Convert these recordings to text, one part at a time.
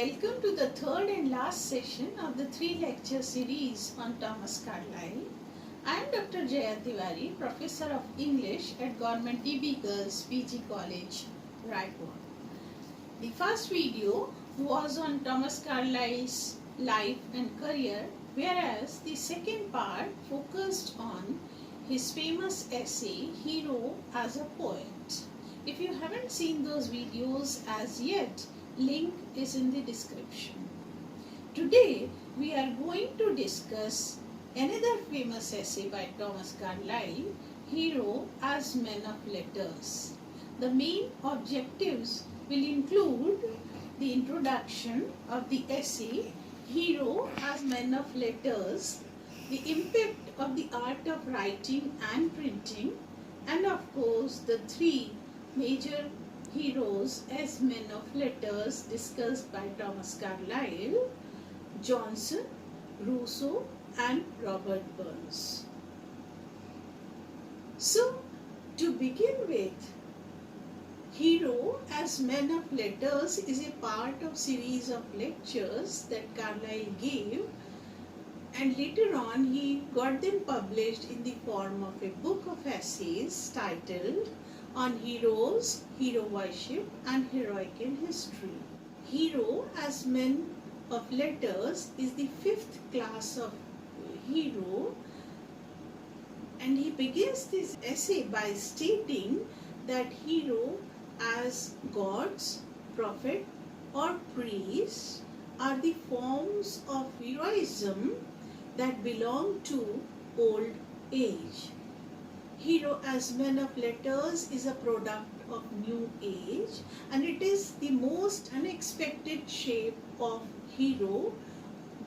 Welcome to the third and last session of the 3-lecture series on Thomas Carlyle. I am Dr. Jaya Tiwari, Professor of English at Government DB Girls PG College, Raipur. The first video was on Thomas Carlyle's life and career, whereas the second part focused on his famous essay, Hero as a Poet. If you haven't seen those videos as yet, link is in the description. Today we are going to discuss another famous essay by Thomas Carlyle, Hero as Men of Letters. The main objectives will include the introduction of the essay, Hero as Men of Letters, the impact of the art of writing and printing, and of course the three major heroes as men of letters discussed by Thomas Carlyle: Johnson, Rousseau and Robert Burns. So, to begin with, Hero as Men of Letters is a part of series of lectures that Carlyle gave, and later on he got them published in the form of a book of essays titled On Heroes, Hero Worship and Heroic in History. Hero as Men of Letters is the fifth class of hero, and he begins this essay by stating that hero as gods, prophet or priests are the forms of heroism that belong to old age. Hero as Men of Letters is a product of new age, and it is the most unexpected shape of hero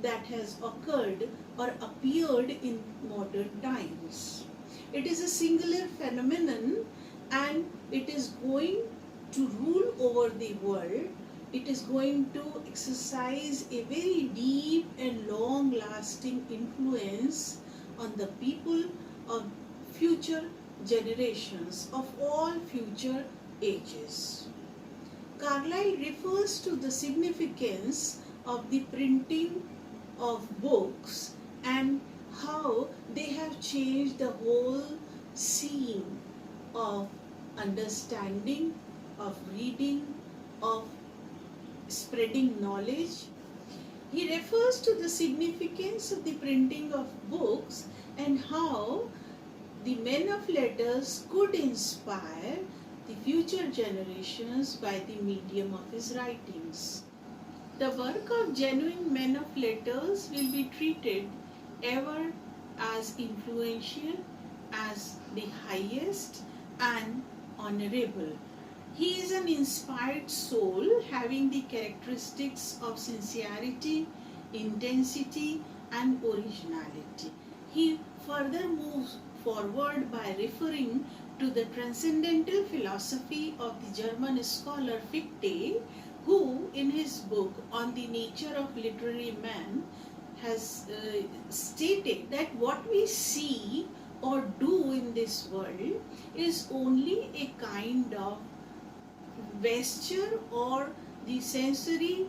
that has occurred or appeared in modern times. It is a singular phenomenon, and it is going to rule over the world. It is going to exercise a very deep and long-lasting influence on the people of future generations of all future ages. Carlyle refers to the significance of the printing of books and how they have changed the whole scene of understanding, of reading, of spreading knowledge. He refers to the significance of the printing of books and how the men of letters could inspire the future generations by the medium of his writings. The work of genuine men of letters will be treated ever as influential, as the highest and honorable. He is an inspired soul having the characteristics of sincerity, intensity and originality. He further moves forward by referring to the transcendental philosophy of the German scholar Fichte, who in his book On the Nature of Literary Man has stated that what we see or do in this world is only a kind of vesture or the sensory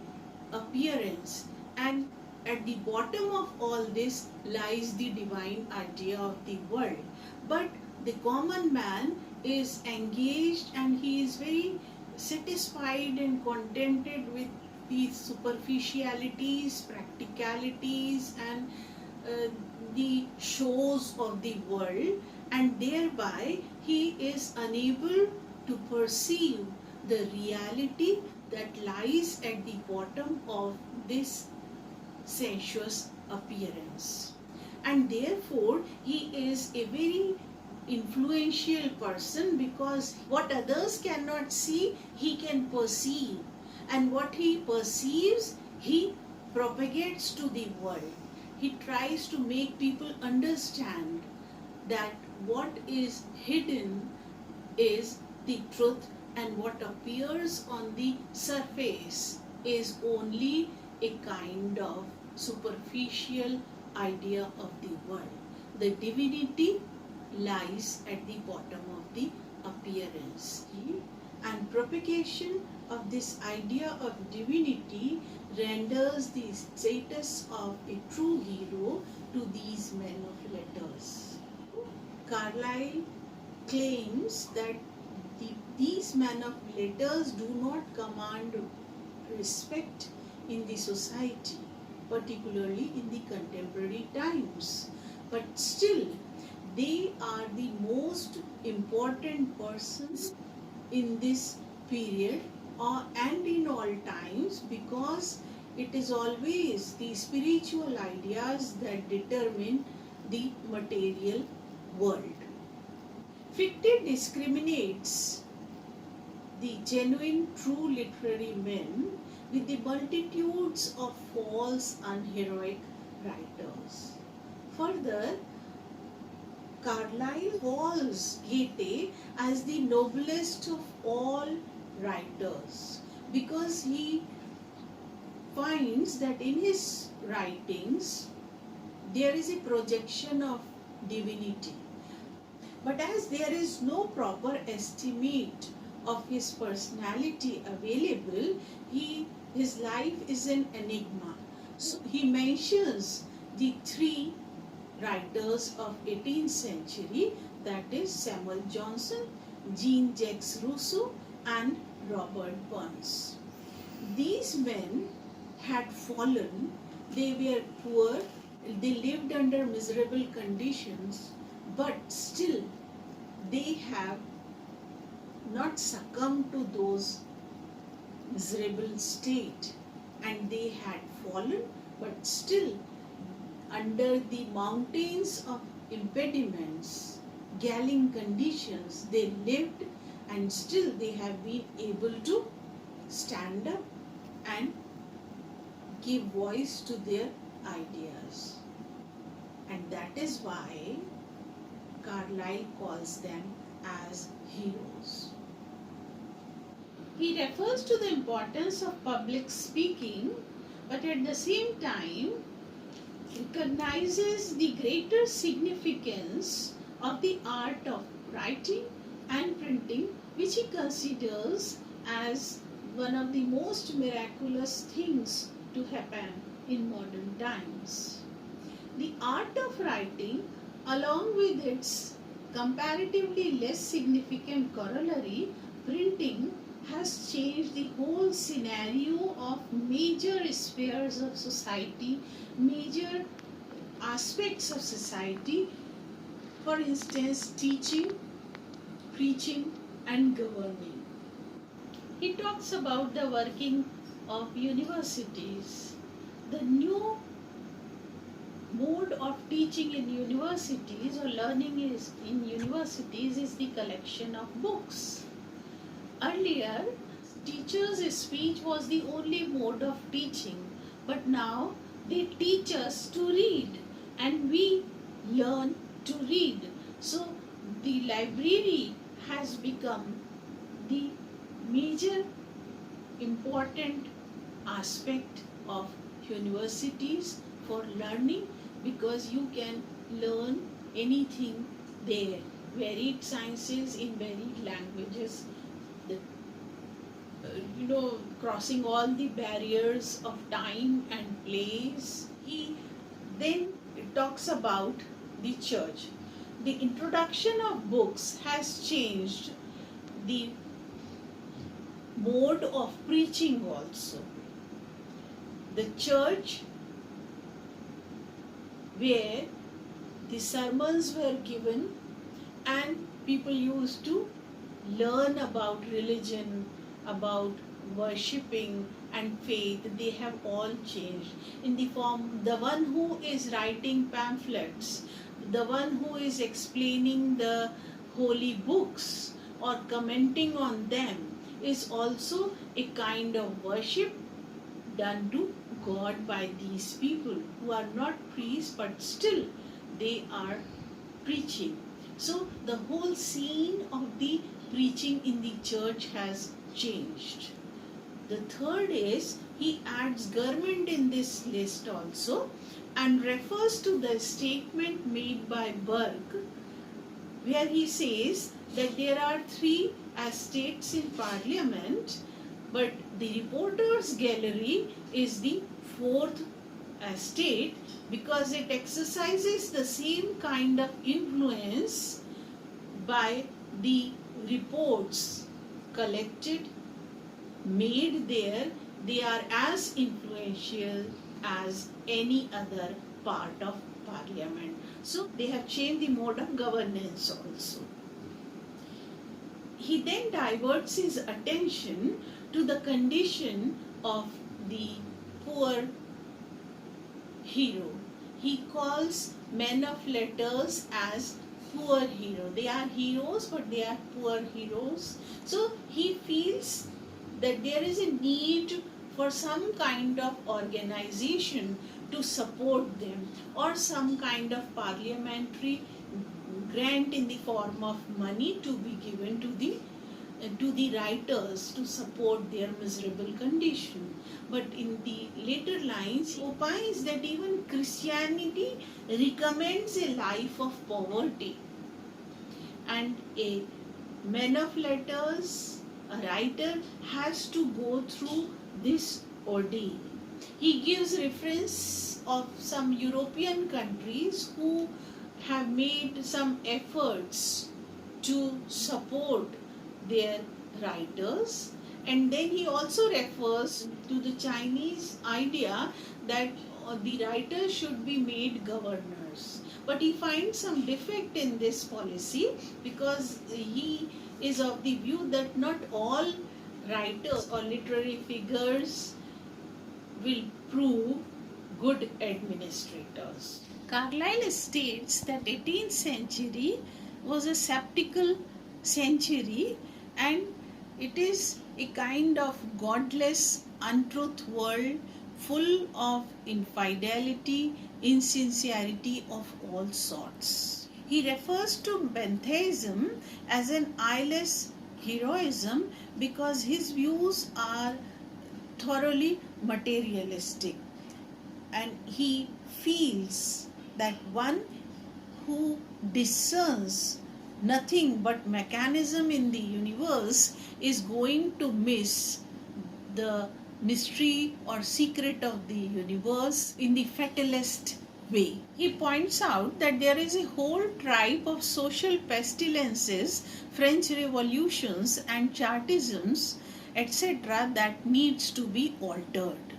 appearance, and at the bottom of all this lies the divine idea of the world. But the common man is engaged and he is very satisfied and contented with the superficialities, practicalities and the shows of the world, and thereby he is unable to perceive the reality that lies at the bottom of this sensuous appearance. And therefore he is a very influential person, because what others cannot see he can perceive, and what he perceives he propagates to the world. He tries to make people understand that what is hidden is the truth, and what appears on the surface is only a kind of superficial idea of the world. The divinity lies at the bottom of the appearance, and propagation of this idea of divinity renders the status of a true hero to these men of letters. Carlyle claims that these men of letters do not command respect in the society, particularly in the contemporary times, but still they are the most important persons in this period and in all times, because it is always the spiritual ideas that determine the material world. Fichte discriminates the genuine true literary men with the multitudes of false unheroic writers. Further, Carlyle calls Goethe as the noblest of all writers because he finds that in his writings there is a projection of divinity. But as there is no proper estimate of his personality available, his life is an enigma. So he mentions the three writers of 18th century, that is Samuel Johnson, Jean-Jacques Rousseau and Robert Burns. These men had fallen, they were poor, they lived under miserable conditions, but still they have not succumbed to those miserable state, and they had fallen, but still under the mountains of impediments, galling conditions, they lived, and still they have been able to stand up and give voice to their ideas. And that is why Carlyle calls them as heroes. He refers to the importance of public speaking, but at the same time recognizes the greater significance of the art of writing and printing, which he considers as one of the most miraculous things to happen in modern times. The art of writing, along with its comparatively less significant corollary, printing, has changed the whole scenario of major spheres of society, major aspects of society, for instance, teaching, preaching, and governing. He talks about the working of universities. The new mode of teaching in universities or learning in universities is the collection of books. Earlier, teachers' speech was the only mode of teaching, but now they teach us to read and we learn to read. So the library has become the major important aspect of universities for learning, because you can learn anything there, varied sciences in varied languages, crossing all the barriers of time and place. He then talks about the church. The introduction of books has changed the mode of preaching also. The church, where the sermons were given and people used to learn about religion, about worshipping and faith, they have all changed. In the form, the one who is writing pamphlets, the one who is explaining the holy books or commenting on them, is also a kind of worship done to God by these people who are not priests, but still they are preaching. So the whole scene of the preaching in the church has changed. The third is, he adds Garment in this list also and refers to the statement made by Burke, where he says that there are 3 estates in Parliament, But the reporters gallery is the fourth estate because it exercises the same kind of influence by the reports collected, made there. They are as influential as any other part of parliament. So they have changed the mode of governance also. He then diverts his attention to the condition of the poor hero. He calls men of letters as poor hero. They are heroes, but they are poor heroes. So he feels that there is a need for some kind of organization to support them, or some kind of parliamentary grant in the form of money to be given to the writers to support their miserable condition. But in the later lines, he opines that even Christianity recommends a life of poverty, and a man of letters, a writer, has to go through this ordeal. He gives reference of some European countries who have made some efforts to support their writers, and then he also refers to the Chinese idea that the writers should be made governors. But he finds some defect in this policy because he is of the view that not all writers or literary figures will prove good administrators. Carlyle states that 18th century was a skeptical century, and it is a kind of godless, untruth world full of infidelity, insincerity of all sorts. He refers to pantheism as an eyeless heroism because his views are thoroughly materialistic, and he feels that one who discerns nothing but mechanism in the universe is going to miss the mystery or secret of the universe in the fatalist way. He points out that there is a whole tribe of social pestilences, French revolutions and Chartisms, etc., that needs to be altered.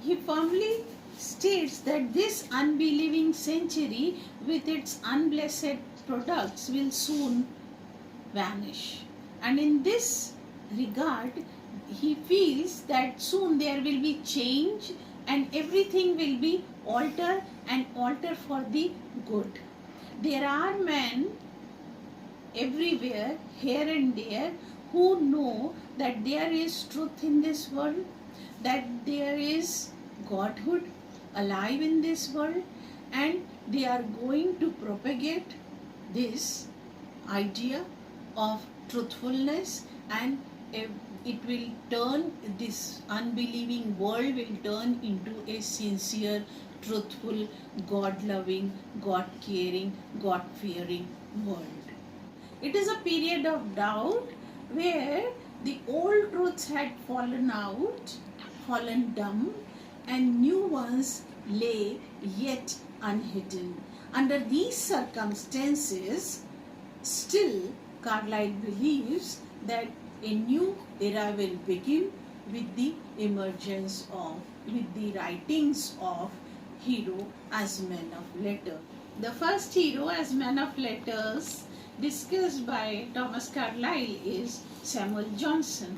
He firmly states that this unbelieving century with its unblessed products will soon vanish. And in this regard, he feels that soon there will be change and everything will be altered and altered for the good. There are men everywhere, here and there, who know that there is truth in this world, that there is Godhood alive in this world, and they are going to propagate this idea of truthfulness, and it will turn, this unbelieving world will turn into a sincere, truthful, God-loving, God-caring, God-fearing world. It is a period of doubt where the old truths had fallen out, fallen dumb, and new ones lay yet unhidden. Under these circumstances, still Carlyle believes that a new era will begin with the emergence of, with the writings of hero as men of letters. The first hero as man of letters discussed by Thomas Carlyle is Samuel Johnson.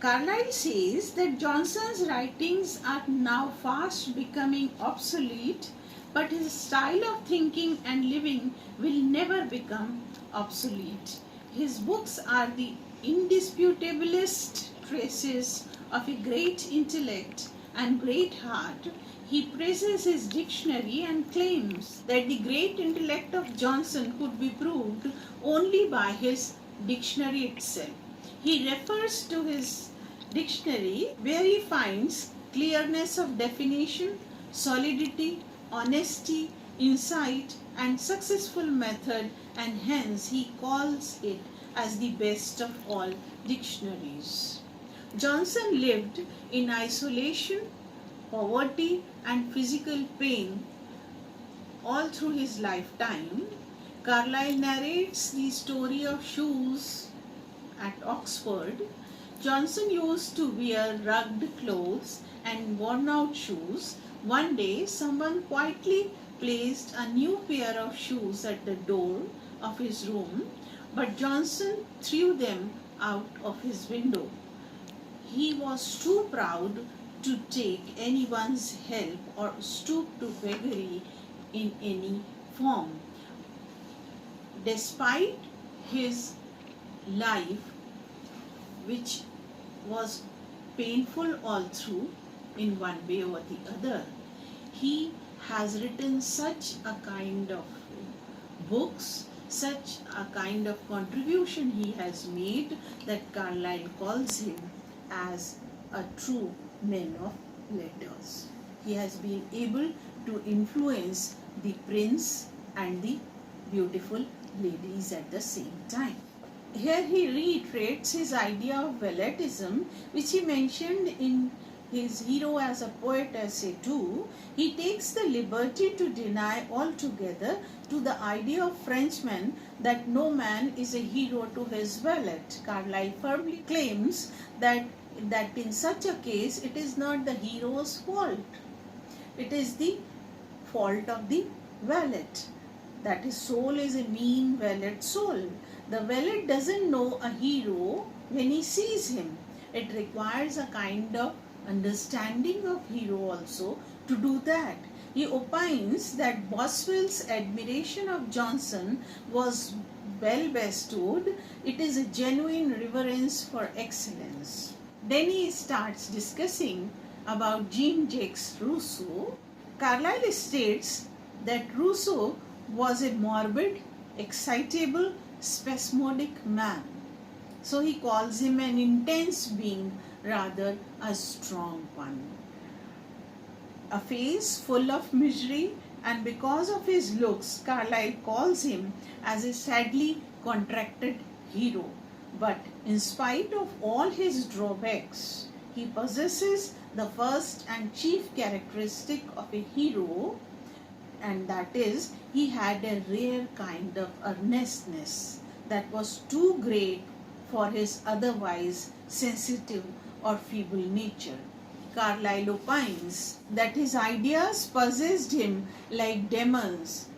Carlyle says that Johnson's writings are now fast becoming obsolete, but his style of thinking and living will never become obsolete. His books are the indisputablest traces of a great intellect and great heart. He praises his dictionary and claims that the great intellect of Johnson could be proved only by his dictionary itself. He refers to his dictionary where he finds clearness of definition, solidity, honesty, insight, and successful method, and hence he calls it as the best of all dictionaries. Johnson lived in isolation, poverty, and physical pain all through his lifetime. Carlyle narrates the story of shoes at Oxford. Johnson used to wear rugged clothes and worn out shoes. One day, someone quietly placed a new pair of shoes at the door of his room, but Johnson threw them out of his window. He was too proud to take anyone's help or stoop to beggary in any form. Despite his life, which was painful all through in one way or the other, he has written such a kind of books, such a kind of contribution he has made, that Carlyle calls him as a true man of letters. He has been able to influence the prince and the beautiful ladies at the same time. Here he reiterates his idea of valetism, which he mentioned in his Hero as a Poet essay too. He takes the liberty to deny altogether to the idea of Frenchmen that no man is a hero to his valet. Carlyle firmly claims that in such a case it is not the hero's fault. It is the fault of the valet. That his soul is a mean valet soul. The valet doesn't know a hero when he sees him. It requires a kind of understanding of hero also to do that. He opines that Boswell's admiration of Johnson was well bestowed. It is a genuine reverence for excellence. Then he starts discussing about Jean-Jacques Rousseau. Carlyle states that Rousseau was a morbid, excitable, spasmodic man. So he calls him an intense being rather a strong one. A face full of misery, and because of his looks, Carlyle calls him as a sadly contracted hero. But in spite of all his drawbacks, he possesses the first and chief characteristic of a hero, and that is, he had a rare kind of earnestness that was too great for his otherwise sensitive or feeble nature. Carlyle opines that his ideas possessed him like demons.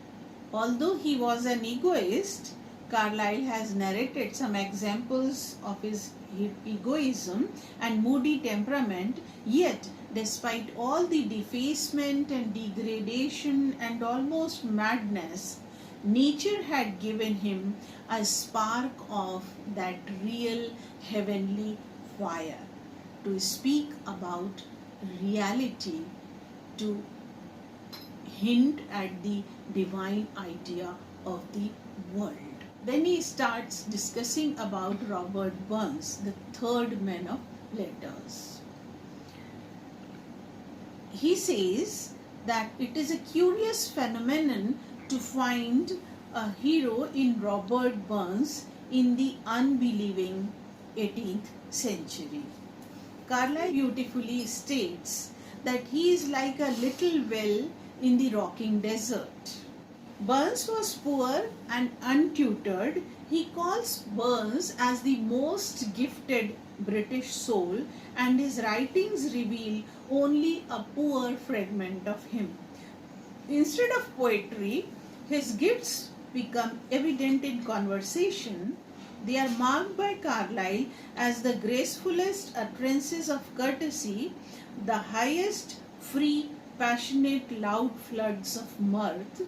Although he was an egoist, Carlyle has narrated some examples of his egoism and moody temperament, yet despite all the defacement and degradation and almost madness, nature had given him a spark of that real heavenly fire to speak about reality, to hint at the divine idea of the world. Then he starts discussing about Robert Burns, the third man of letters. He says that it is a curious phenomenon to find a hero in Robert Burns in the unbelieving 18th century. Carlyle beautifully states that he is like a little well in the rocking desert. Burns was poor and untutored. He calls Burns as the most gifted British soul, and his writings reveal only a poor fragment of him. Instead of poetry, his gifts become evident in conversation. They are marked by Carlyle as the gracefulest utterances of courtesy, the highest, free, passionate, loud floods of mirth.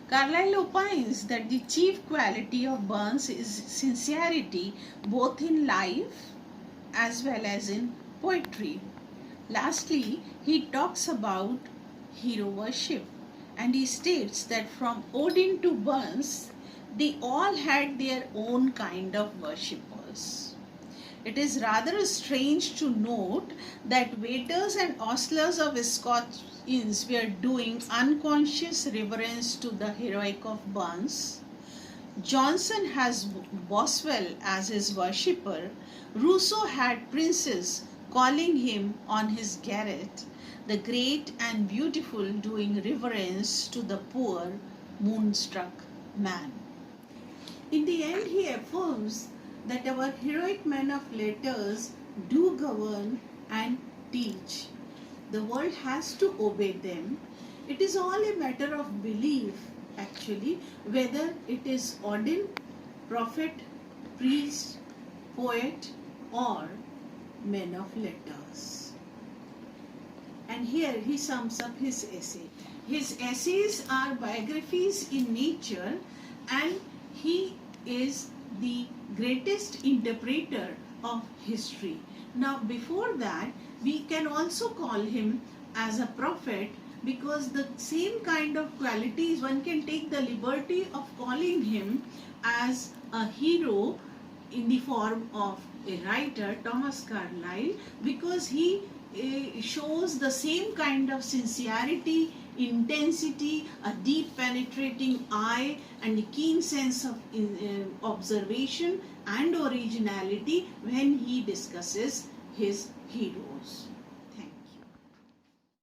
Carlyle opines that the chief quality of Burns is sincerity, both in life as well as in poetry. Lastly, he talks about hero worship, and he states that from Odin to Burns, they all had their own kind of worshippers. It is rather strange to note that waiters and ostlers of Scotch inns were doing unconscious reverence to the heroic of Burns. Johnson has Boswell as his worshipper. Rousseau had princes calling him on his garret, the great and beautiful doing reverence to the poor, moonstruck man. In the end, he affirms that our heroic men of letters do govern and teach. The world has to obey them. It is all a matter of belief, actually, whether it is Odin, prophet, priest, poet, or men of letters. And here he sums up his essay. His essays are biographies in nature, and he is the greatest interpreter of history. Now, before that, we can also call him as a prophet, because the same kind of qualities, one can take the liberty of calling him as a hero in the form of a writer, Thomas Carlyle, because he shows the same kind of sincerity, intensity, a deep penetrating eye, and a keen sense of observation and originality when he discusses his heroes.